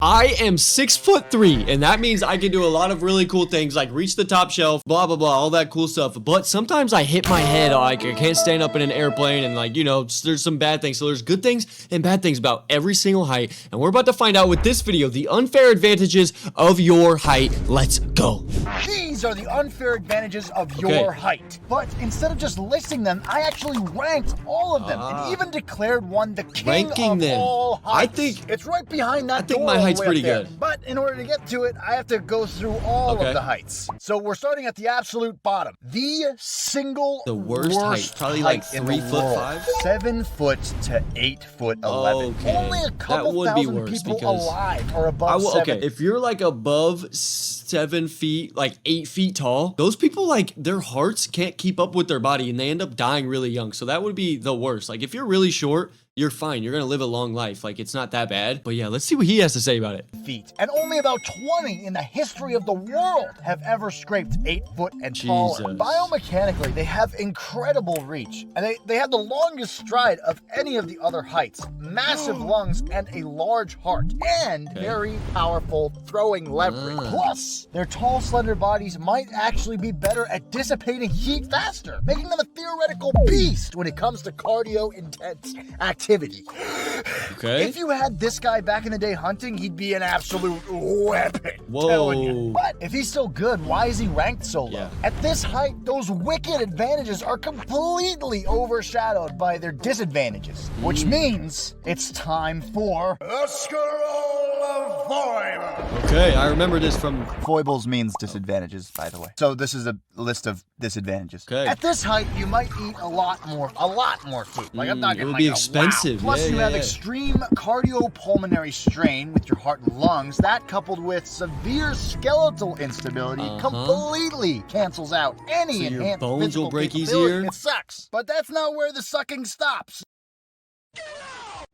I am 6'3", and that means I can do a lot of really cool things like reach the top shelf, blah, blah, blah, all that cool stuff. But sometimes I hit my head, like I can't stand up in an airplane, and like, you know, there's some bad things. So there's good things and bad things about every single height. And we're about to find out with this video, the unfair advantages of your height. Let's go. These are the unfair advantages of your height. But instead of just listing them, I actually ranked all of them and even declared one the king of all heights. I think it's right behind that door. I think my height's pretty good. But in order to get to it, I have to go through all of the heights. So we're starting at the absolute bottom. The worst height. Probably like 3'5". 7 foot to 8 foot 11. Okay. Only a couple thousand people alive are above 7. Okay, if you're like above 7 feet, like 8 feet tall, those people, like, their hearts can't keep up with their body and they end up dying really young. So that would be the worst. Like, if you're really short, you're fine. You're gonna live a long life. Like, it's not that bad. But yeah, let's see what he has to say about it. Feet. And only about 20 in the history of the world have ever scraped 8 foot and taller. Biomechanically, they have incredible reach. And they have the longest stride of any of the other heights. Massive lungs and a large heart. And very powerful throwing leverage. Plus, their tall, slender bodies might actually be better at dissipating heat faster, making them a theoretical beast when it comes to cardio-intense activity. Okay. If you had this guy back in the day hunting, he'd be an absolute weapon. Whoa. But if he's still good, why is he ranked so low? Yeah. At this height, those wicked advantages are completely overshadowed by their disadvantages, which means it's time for a scroll of foibles. Okay, I remember this from... Foibles means disadvantages, by the way. So this is a list of disadvantages. Okay. At this height, you might eat a lot more food. Like, I'm not it getting would like be a expensive. Wow. Plus, you have extreme cardiopulmonary strain with your heart and lungs. That, coupled with severe skeletal instability, completely cancels out any enhanced your bones physical will break capability. easier. It sucks, but that's not where the sucking stops.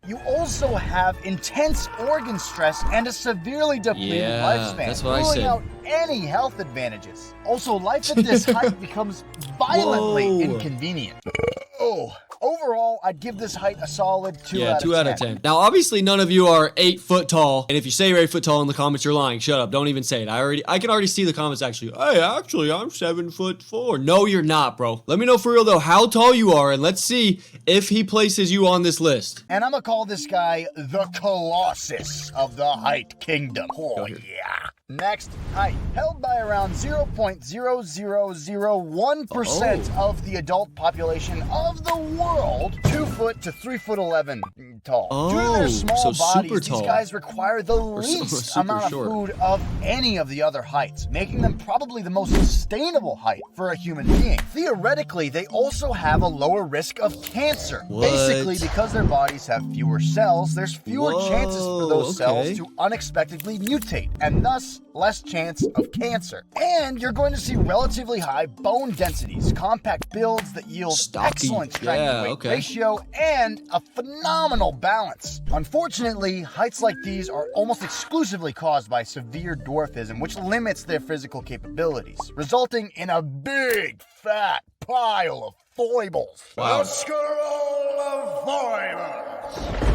You also have intense organ stress and a severely depleted lifespan, that's what ruling out any health advantages. Also, life at this height becomes violently inconvenient. Overall, I'd give this height a solid 2 out of 10. 2 out of 10. Now, obviously, none of you are 8 foot tall, and if you say you're 8 foot tall in the comments, you're lying. Shut up. Don't even say it. I can already see the comments actually. Hey, actually, I'm 7'4". No, you're not, bro. Let me know for real though how tall you are, and let's see if he places you on this list. And I'm gonna call this guy the colossus of the height kingdom. Oh yeah. Next, height. Held by around 0.0001% of the adult population of the world, 2 foot to 3 foot 11 tall. Due to their small bodies, these guys require the least amount of food of any of the other heights, making them probably the most sustainable height for a human being. Theoretically, they also have a lower risk of cancer. Basically, because their bodies have fewer cells, there's fewer chances for those cells to unexpectedly mutate, and thus less chance of cancer. And you're going to see relatively high bone densities, compact builds that yield excellent strength-to-weight ratio, and a phenomenal balance. Unfortunately, heights like these are almost exclusively caused by severe dwarfism, which limits their physical capabilities, resulting in a big, fat pile of foibles. Wow. A scroll of foibles.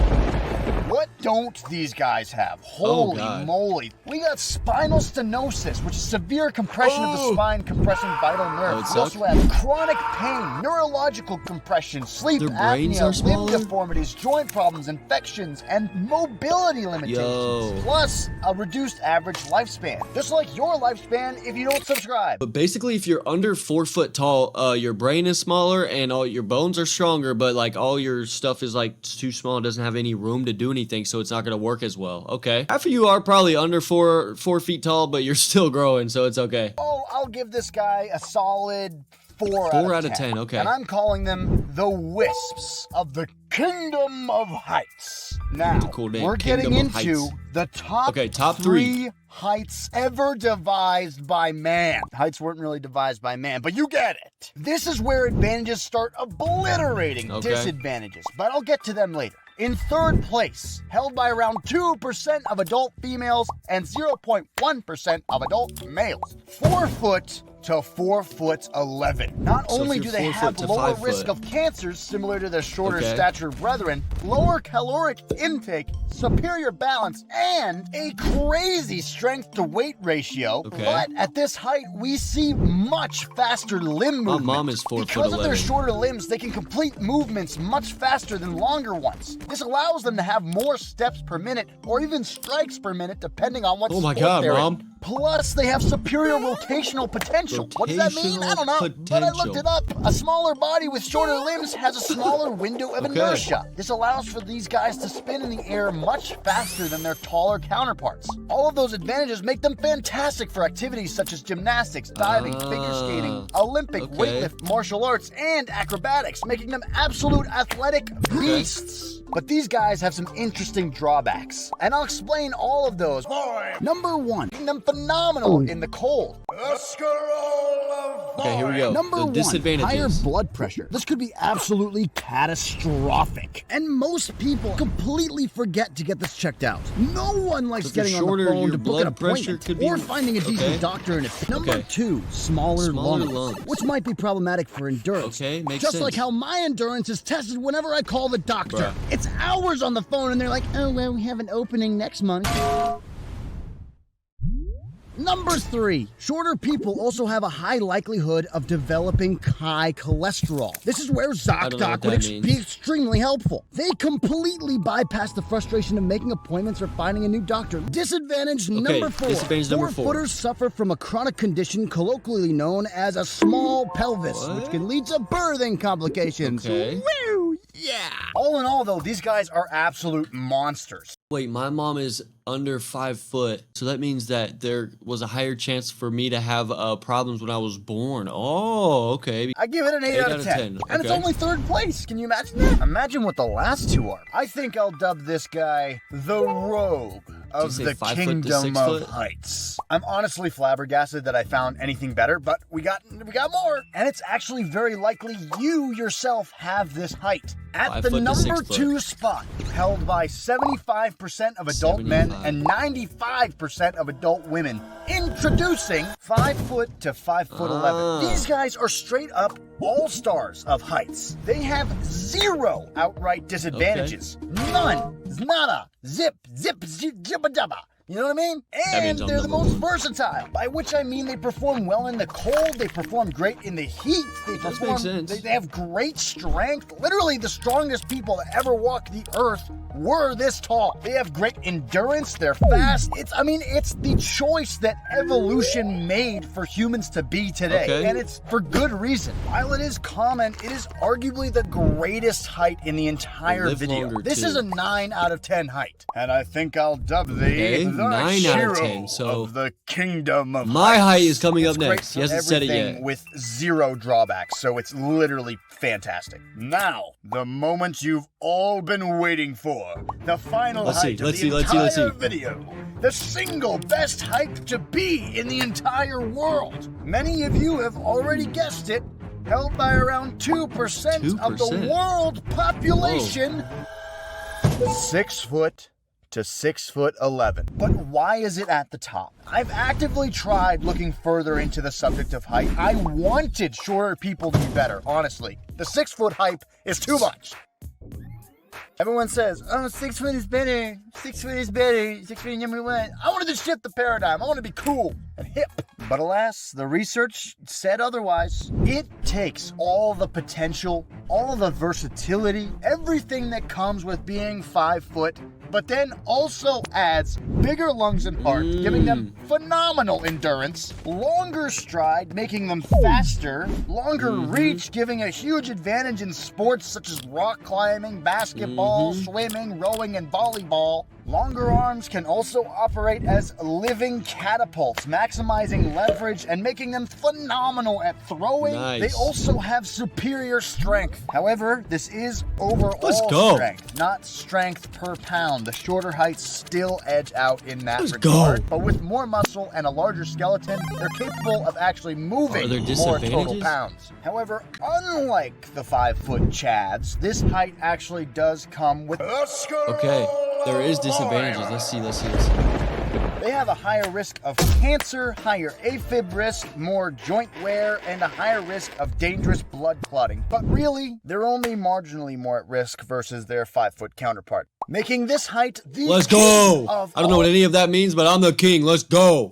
What don't these guys have? Holy moly. We got spinal stenosis, which is severe compression of the spine, compressing vital nerves. We also have chronic pain, neurological compression, sleep apnea, limb deformities, joint problems, infections, and mobility limitations. Plus, a reduced average lifespan. Just like your lifespan if you don't subscribe. But basically, if you're under 4 foot tall, your brain is smaller and all your bones are stronger, but like all your stuff is like too small and doesn't have any room to do anything, so it's not going to work as well. Okay. Half of you are probably under 4 feet tall, but you're still growing, so it's okay. Oh, I'll give this guy a solid 4 out of 10. Okay. And I'm calling them the wisps of the Kingdom of Heights. Now, we're getting into the top 3 heights ever devised by man. Heights weren't really devised by man, but you get it. This is where advantages start obliterating disadvantages, but I'll get to them later. In third place, held by around 2% of adult females and 0.1% of adult males. 4 foot, to 4 foot 11. Not only do they have lower risk of cancers similar to their shorter stature brethren, lower caloric intake, superior balance, and a crazy strength to weight ratio. But at this height, we see much faster limb movement. My mom is 4 foot 11. Because of their shorter limbs, they can complete movements much faster than longer ones. This allows them to have more steps per minute or even strikes per minute depending on what sport they're in. Plus, they have superior rotational potential. What does that mean? I don't know, but I looked it up. A smaller body with shorter limbs has a smaller window of inertia. This allows for these guys to spin in the air much faster than their taller counterparts. All of those advantages make them fantastic for activities such as gymnastics, diving, figure skating, Olympic, weightlift, martial arts, and acrobatics, making them absolute athletic beasts. But these guys have some interesting drawbacks, and I'll explain all of those. Number 1, making them phenomenal in the cold. Okay, here we go. Number 1, higher blood pressure. This could be absolutely catastrophic, and most people completely forget to get this checked out. No one likes getting on the phone to book an appointment or finding a decent doctor in it. Number 2, smaller lungs, which might be problematic for endurance. Makes Just sense. like how my endurance is tested whenever I call the doctor. It's hours on the phone and they're like, oh, well, we have an opening next month. Number 3, shorter people also have a high likelihood of developing high cholesterol. This is where ZocDoc would be extremely helpful. They completely bypass the frustration of making appointments or finding a new doctor. Disadvantage number 4. Four-footers suffer from a chronic condition colloquially known as a small pelvis, which can lead to birthing complications. Woo! Yeah! All in all, though, these guys are absolute monsters. Wait, my mom is under 5 foot, so that means that there was a higher chance for me to have problems when I was born. Oh, okay. I give it an 8 out of 10. And it's only 3rd place. Can you imagine that? Imagine what the last 2 are. I think I'll dub this guy the Rogue of the Kingdom of Heights. I'm honestly flabbergasted that I found anything better, but we got more. And it's actually very likely you yourself have this height. At the number 2 spot, held by 75% of adult men and 95% of adult women. Introducing 5 foot to 5 foot 11. These guys are straight up all-stars of heights. They have 0 outright disadvantages. None. Nada. Zip, jibba jabba. You know what I mean? And they're the most versatile, by which I mean they perform well in the cold, they perform great in the heat, they have great strength. Literally the strongest people that ever walked the earth were this tall. They have great endurance, they're fast. It's the choice that evolution made for humans to be today. And it's for good reason. While it is common, it is arguably the greatest height in the entire video. This is a 9 out of 10 height. And I think I'll dub the 9 out of 10. So of the Kingdom of my Heights. height is coming up next. He hasn't said it yet. With 0 drawbacks, so it's literally fantastic. Now, the moment you've all been waiting for. The final height of the entire video. The single best height to be in the entire world. Many of you have already guessed it. Held by around 2% of the world population. 6 foot to 6 foot 11. But why is it at the top? I've actively tried looking further into the subject of height. I wanted shorter people to be better, honestly. The 6 foot hype is too much. Everyone says, oh, 6 foot is better. 6 foot is better. 6 foot is number 1. I wanted to shift the paradigm. I want to be cool and hip. But alas, the research said otherwise. It takes all the potential, all of the versatility, everything that comes with being 5 foot, but then also adds bigger lungs and heart, giving them phenomenal endurance, longer stride, making them faster, longer reach, giving a huge advantage in sports such as rock climbing, basketball, swimming, rowing, and volleyball. Longer arms can also operate as living catapults, maximizing leverage and making them phenomenal at throwing. They also have superior strength. However, this is overall strength, not strength per pound. The shorter heights still edge out in that regard. But with more muscle and a larger skeleton, they're capable of actually moving more total pounds. However, unlike the 5 foot chads, this height actually does come with there is disadvantages. Let's see. They they have a higher risk of cancer, higher AFib risk, more joint wear, and a higher risk of dangerous blood clotting. But really, they're only marginally more at risk versus their 5-foot counterpart, making this height the Let's go! I don't know what any of that means, but I'm the king. Let's go!